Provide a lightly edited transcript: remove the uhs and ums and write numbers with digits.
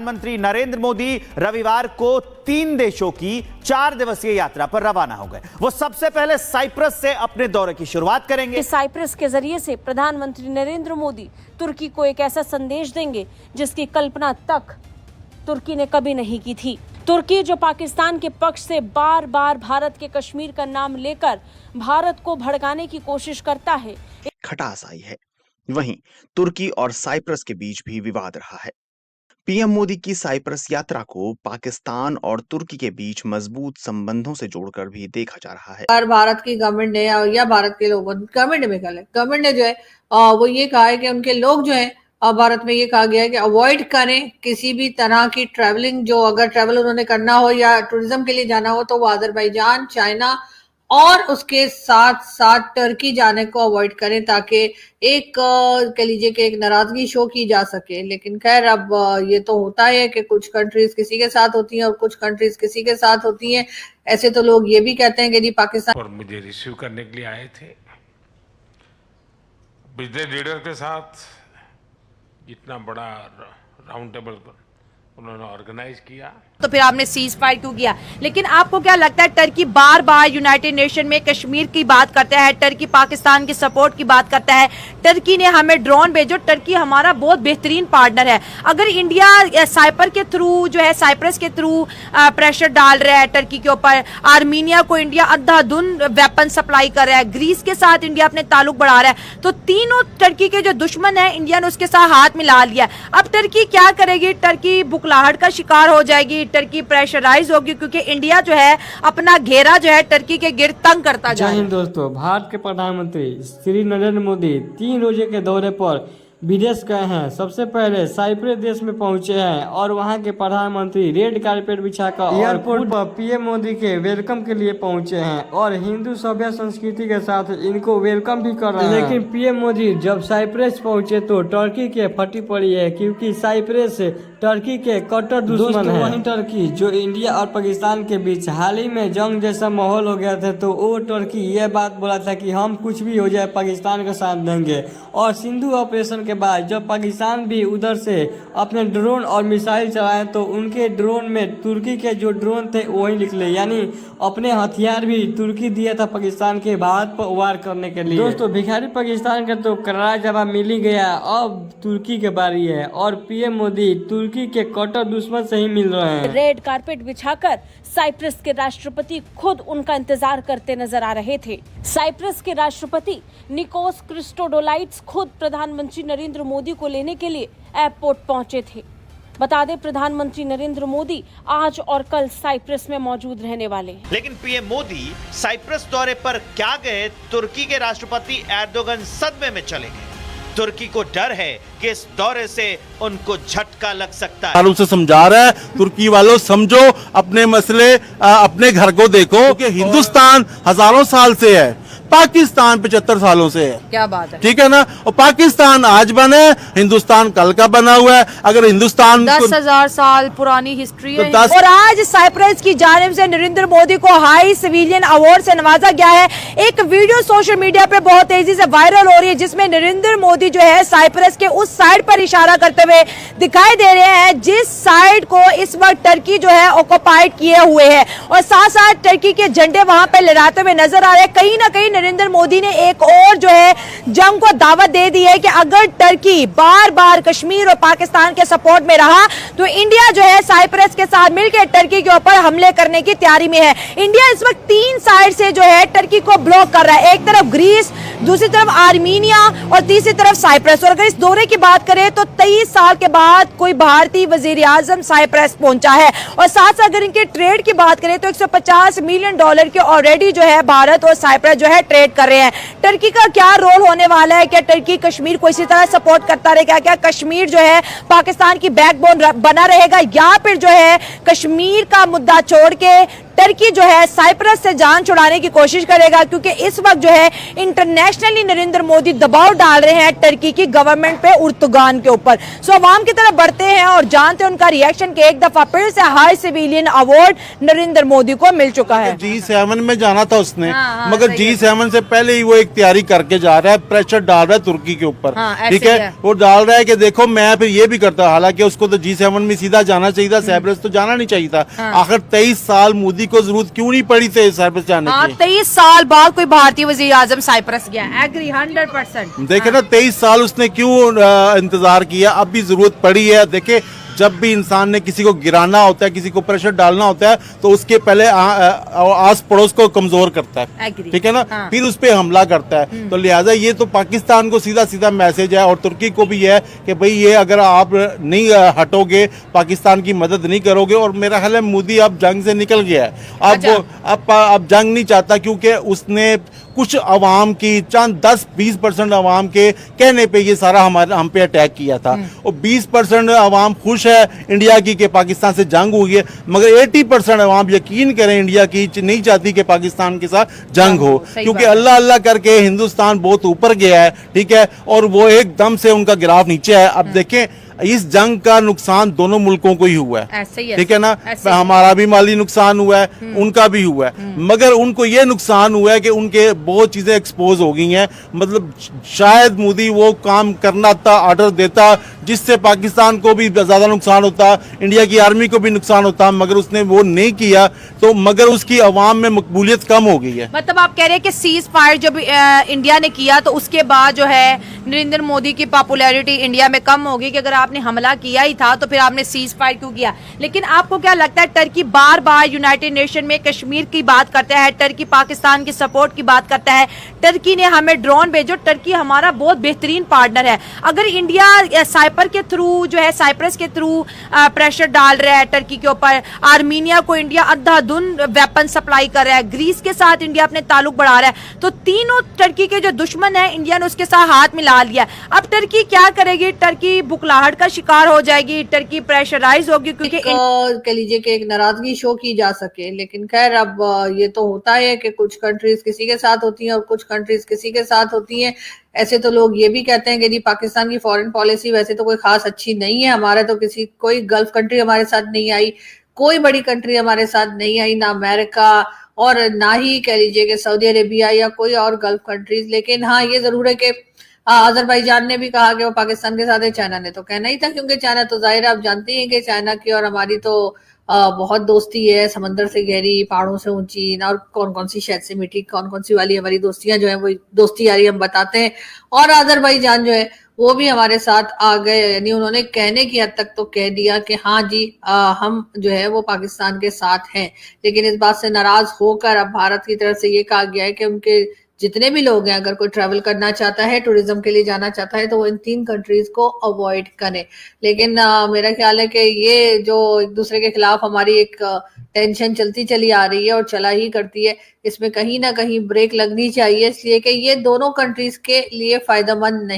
प्रधानमंत्री नरेंद्र मोदी रविवार को 3 देशों की 4 दिवसीय यात्रा पर रवाना हो गए। वो सबसे पहले साइप्रस से अपने दौरे की शुरुआत करेंगे। साइप्रस के जरिए से प्रधानमंत्री नरेंद्र मोदी तुर्की को एक ऐसा संदेश देंगे जिसकी कल्पना तक तुर्की ने कभी नहीं की थी। तुर्की जो पाकिस्तान के पक्ष से बार बार भारत के कश्मीर का नाम लेकर भारत को भड़काने की कोशिश करता है। खटास आई है। वहीं तुर्की और साइप्रस के बीच भी विवाद रहा है। पीएम मोदी की साइप्रस यात्रा को पाकिस्तान और तुर्की के बीच मजबूत संबंधों से जोड़कर भी देखा जा रहा है। भारत की गवर्नमेंट ने या भारत के लोगों गवर्नमेंट ने जो है वो ये कहा है कि उनके लोग जो है भारत में ये कहा गया है कि अवॉइड करें किसी भी तरह की ट्रैवलिंग, जो अगर ट्रैवल उन्होंने करना हो या टूरिज्म के लिए जाना हो तो वो अजरबैजान, चाइना और उसके साथ साथ टर्की जाने को अवॉइड करें, ताकि एक कह लीजिए कि एक नाराजगी शो की जा सके। लेकिन खैर अब ये तो होता है कि कुछ कंट्रीज किसी के साथ होती हैं और कुछ कंट्रीज किसी के साथ होती हैं। ऐसे तो लोग ये भी कहते हैं कि जी पाकिस्तान और मुझे रिसीव करने के लिए आए थे। बिजनेस लीडर के साथ इतना बड़ा राउंड टेबल उन्होंने ऑर्गेनाइज किया, तो फिर आपने सीज फायर क्यों किया? लेकिन आपको क्या लगता है, टर्की बार बार यूनाइटेड नेशन में कश्मीर की बात करता है, टर्की पाकिस्तान की सपोर्ट की बात करता है, टर्की ने हमें ड्रोन भेजो, टर्की हमारा बहुत बेहतरीन पार्टनर है। अगर इंडिया साइप्रस के थ्रू प्रेशर डाल रहा है टर्की के ऊपर, आर्मीनिया को इंडिया अंधाधुन वेपन सप्लाई कर रहा है, ग्रीस के साथ इंडिया अपने ताल्लुक बढ़ा रहा है, तो तीनों टर्की के जो दुश्मन है इंडिया ने उसके साथ हाथ मिला लिया। अब टर्की क्या करेगी? टर्की बुखलाहट का शिकार हो जाएगी, टर्की प्रेशराइज होगी, क्योंकि इंडिया जो है अपना घेरा जो है टर्की के गिर्द तंग करता जा रहा है। जय हिंद दोस्तों, भारत के प्रधानमंत्री श्री नरेंद्र मोदी 3 रोजे के दौरे पर विदेश गए हैं। सबसे पहले साइप्रस देश में पहुंचे हैं और वहां के प्रधानमंत्री रेड कारपेट बिछाकर एयरपोर्ट पर पीएम मोदी के वेलकम के लिए पहुंचे हैं और हिंदू सभ्य संस्कृति के साथ इनको वेलकम भी कर रहे हैं। लेकिन पीएम मोदी जब साइप्रस पहुंचे तो टर्की के फटी पड़ी है, क्योंकि साइप्रस टर्की के कट्टर दुश्मन है। वहीं टर्की जो इंडिया और पाकिस्तान के बीच हाल ही में जंग जैसा माहौल हो गया था, तो वो टर्की ये बात बोला था कि हम कुछ भी हो जाए पाकिस्तान का साथ देंगे। और सिंधु ऑपरेशन के बाद जब पाकिस्तान भी उधर से अपने ड्रोन और मिसाइल चलाए, तो उनके ड्रोन में तुर्की के जो ड्रोन थे वही निकले, यानी अपने हथियार भी तुर्की दिया था पाकिस्तान के भारत पर वार करने के लिए। दोस्तों, भिखारी पाकिस्तान का तो करारा जवाब मिल ही गया। अब तुर्की के बारी है और पीएम मोदी तुर्की के कट्टर दुश्मन से ही मिल रहे हैं। रेड कारपेट बिछाकर साइप्रस के राष्ट्रपति खुद उनका इंतजार करते नजर आ रहे थे। साइप्रस के राष्ट्रपति निकोस क्रिस्टोडोलाइट्स खुद प्रधानमंत्री नरेंद्र मोदी को लेने के लिए एयरपोर्ट पहुंचे थे। बता दें, प्रधानमंत्री नरेंद्र मोदी आज और कल साइप्रस में मौजूद रहने वाले हैं। लेकिन पीएम मोदी साइप्रस दौरे पर क्या गए, तुर्की के राष्ट्रपति एर्दोगन सदमे में चले गए। तुर्की को डर है कि इस दौरे से उनको झटका लग सकता है। उनसे समझा रहा है, तुर्की वालों समझो अपने मसले, अपने घर को देखो कि हिंदुस्तान हजारों साल से है, पाकिस्तान 75 सालों से है। क्या बात है, ठीक है ना? और पाकिस्तान आज बने, हिंदुस्तान कल का बना हुआ है। अगर हिंदुस्तान 10,000 साल पुरानी हिस्ट्री है। तो और आज साइप्रस की जानिब से नरेंद्र मोदी को हाई सिविलियन अवार्ड से नवाजा गया है। एक वीडियो सोशल मीडिया पे बहुत तेजी से वायरल हो रही है, जिसमें नरेंद्र मोदी जो है साइप्रस के उस साइड पर इशारा करते हुए दिखाई दे रहे हैं जिस साइड को इस वक्त टर्की जो है ऑक्युपाइड किए हुए है, और साथ साथ टर्की के झंडे वहां पे लहराते हुए नजर आ रहे हैं। कहीं ना कहीं नरेंद्र मोदी ने एक और जो है जंग को दावत दे दी है कि अगर टर्की बार बार कश्मीर और पाकिस्तान के सपोर्ट में रहा तो इंडिया जो है साइप्रस के साथ मिलकर टर्की के ऊपर हमले करने की तैयारी में है। इंडिया इस वक्त 3 साइड से जो है टर्की को ब्लॉक कर रहा है, एक तरफ ग्रीस, दूसरी तरफ आर्मीनिया और तीसरी तरफ साइप्रस। और अगर इस दौरे की बात करें तो 23 साल के बाद कोई भारतीय वजीर आजम साइप्रस पहुंचा है। और साथ साथ अगर इनके ट्रेड की बात करें तो $150 मिलियन के ऑलरेडी जो है भारत और साइप्रस जो है ट्रेड कर रहे हैं। टर्की का क्या रोल होने वाला है? क्या टर्की कश्मीर को इसी तरह सपोर्ट करता रहेगा? क्या कश्मीर जो है पाकिस्तान की बैकबोन बना रहेगा, या फिर जो है कश्मीर का मुद्दा छोड़ के टर्की जो है साइप्रस से जान छुड़ाने की कोशिश करेगा, क्योंकि इस वक्त जो है इंटरनेशनली नरेंद्र मोदी दबाव डाल रहे हैं टर्की की गवर्नमेंट पे, उर्तुगान के ऊपर। सो अवाम की तरफ बढ़ते हैं और जानते हैं उनका रिएक्शन कि एक दफा फिर से high civilian award Narendra Modi को मिल चुका है। G7 में जाना था उसने, हाँ, मगर G7 से पहले ही वो एक तैयारी करके जा रहा है, प्रेशर डाल रहा है तुर्की के ऊपर। हाँ, ठीक ऐसे है, वो डाल रहा है कि देखो मैं फिर ये भी करता, हालांकि उसको तो G7 में सीधा जाना चाहिए था, साइप्रस तो जाना नहीं चाहिए था। आखिर 23 साल मोदी को जरूरत क्यों नहीं पड़ी थी साइप्रस जाने की? 23 साल बाद कोई भारतीय वजीर आजम साइप्रस गया, एग्री 100%। देखे ना 23 साल उसने क्यों इंतजार किया, अब भी जरूरत पड़ी है। देखे जब भी इंसान ने किसी को गिराना होता है, किसी को प्रेशर डालना होता है, तो उसके पहले आस पड़ोस को कमजोर करता है, ठीक है ना, फिर उस पर हमला करता है। तो लिहाजा ये तो पाकिस्तान को सीधा सीधा मैसेज है और तुर्की को भी है कि भाई ये अगर आप नहीं हटोगे, पाकिस्तान की मदद नहीं करोगे, और मेरा ख्याल है मोदी अब जंग से निकल गया है, अब जंग नहीं चाहता, क्योंकि उसने कुछ अवाम की चंद 10-20% अवाम के कहने पे ये सारा हम पे अटैक किया था, और 20% अवाम खुश है इंडिया की कि पाकिस्तान से जंग हुई है, मगर 80% अवाम यकीन करें इंडिया की नहीं चाहती कि पाकिस्तान के साथ जंग हो, क्योंकि अल्लाह अल्लाह करके हिंदुस्तान बहुत ऊपर गया है, ठीक है, और वो एकदम से उनका ग्राफ नीचे है। अब देखें इस जंग का नुकसान दोनों मुल्कों को ही हुआ है, ठीक है ना, हमारा भी माली नुकसान हुआ है, उनका भी हुआ है, मगर उनको ये नुकसान हुआ है कि उनके बहुत चीजें एक्सपोज हो गई हैं। मतलब शायद मोदी वो काम करना था, ऑर्डर देता, जिससे पाकिस्तान को भी ज्यादा नुकसान होता, इंडिया की आर्मी को भी नुकसान होता, मगर उसने वो नहीं किया, तो मगर उसकी अवाम में मकबूलियत कम हो गई है। मतलब आप कह रहे हैं कि सीज फायर जब इंडिया ने किया तो उसके बाद जो है नरेंद्र मोदी की पॉपुलैरिटी इंडिया में कम होगी, कि अगर आपने हमला किया ही था तो फिर आपने सीज फायर क्यों किया। लेकिन आपको क्या लगता है, टर्की बार बार यूनाइटेड नेशन में कश्मीर की बात करता है, टर्की पाकिस्तान की सपोर्ट की बात करता है, टर्की ने हमें ड्रोन भेजो, टर्की हमारा बहुत बेहतरीन पार्टनर है। अगर इंडिया साइपर के थ्रू जो है साइप्रस के थ्रू प्रेशर डाल रहा है टर्की के ऊपर, आर्मीनिया को इंडिया अंधाधुंध वेपन सप्लाई कर रहा है, ग्रीस के साथ इंडिया अपने ताल्लुक बढ़ा रहा है, तो तीनों टर्की के जो दुश्मन है इंडिया ने उसके साथ हाथ मिला लिया। अब टर्की क्या करेगी? टर्की बुखलाहट का शिकार हो जाएगी, टर्की प्रेशराइज होगी, क्योंकि कह लीजिए कि एक नाराजगी शो की जा सके। लेकिन खैर अब ये तो होता है कि कुछ कंट्रीज किसी के साथ होती हैं और कुछ कंट्रीज किसी के साथ होती हैं। ऐसे तो लोग ये भी कहते हैं कि जी पाकिस्तान की फॉरेन पॉलिसी वैसे तो कोई खास अच्छी नहीं है, हमारे तो कोई गल्फ कंट्री हमारे साथ नहीं आई, कोई बड़ी कंट्री हमारे साथ नहीं आई, ना अमेरिका और ना ही कह लीजिए कि सऊदी अरेबिया या कोई और गल्फ कंट्रीज। लेकिन हाँ ये जरूर है कि अजरबैजान ने भी कहा कि वो पाकिस्तान के साथ है, चाइना ने तो कहना ही था, क्योंकि चाइना तो जाहिर है आप जानते हैं कि चाइना की और हमारी तो बहुत दोस्ती है, समंदर से गहरी, पहाड़ों से ऊंची, और कौन कौन सी शहद से मीठी, कौन कौन सी वाली हमारी दोस्तियां जो है वो दोस्ती यारी हम बताते हैं। और अजरबैजान जो है वो भी हमारे साथ आ गए, यानी उन्होंने कहने की हद तक तो कह दिया कि हाँ जी हम जो है वो पाकिस्तान के साथ हैं। लेकिन इस बात से नाराज होकर अब भारत की तरफ से ये कहा गया है कि उनके जितने भी लोग हैं अगर कोई ट्रैवल करना चाहता है, टूरिज्म के लिए जाना चाहता है, तो वो इन 3 कंट्रीज को अवॉइड करें। लेकिन मेरा ख्याल है कि ये जो एक दूसरे के खिलाफ हमारी एक टेंशन चलती चली आ रही है और चला ही करती है, इसमें कहीं ना कहीं ब्रेक लगनी चाहिए, इसलिए कि ये दोनों कंट्रीज के लिए फायदेमंद नहीं।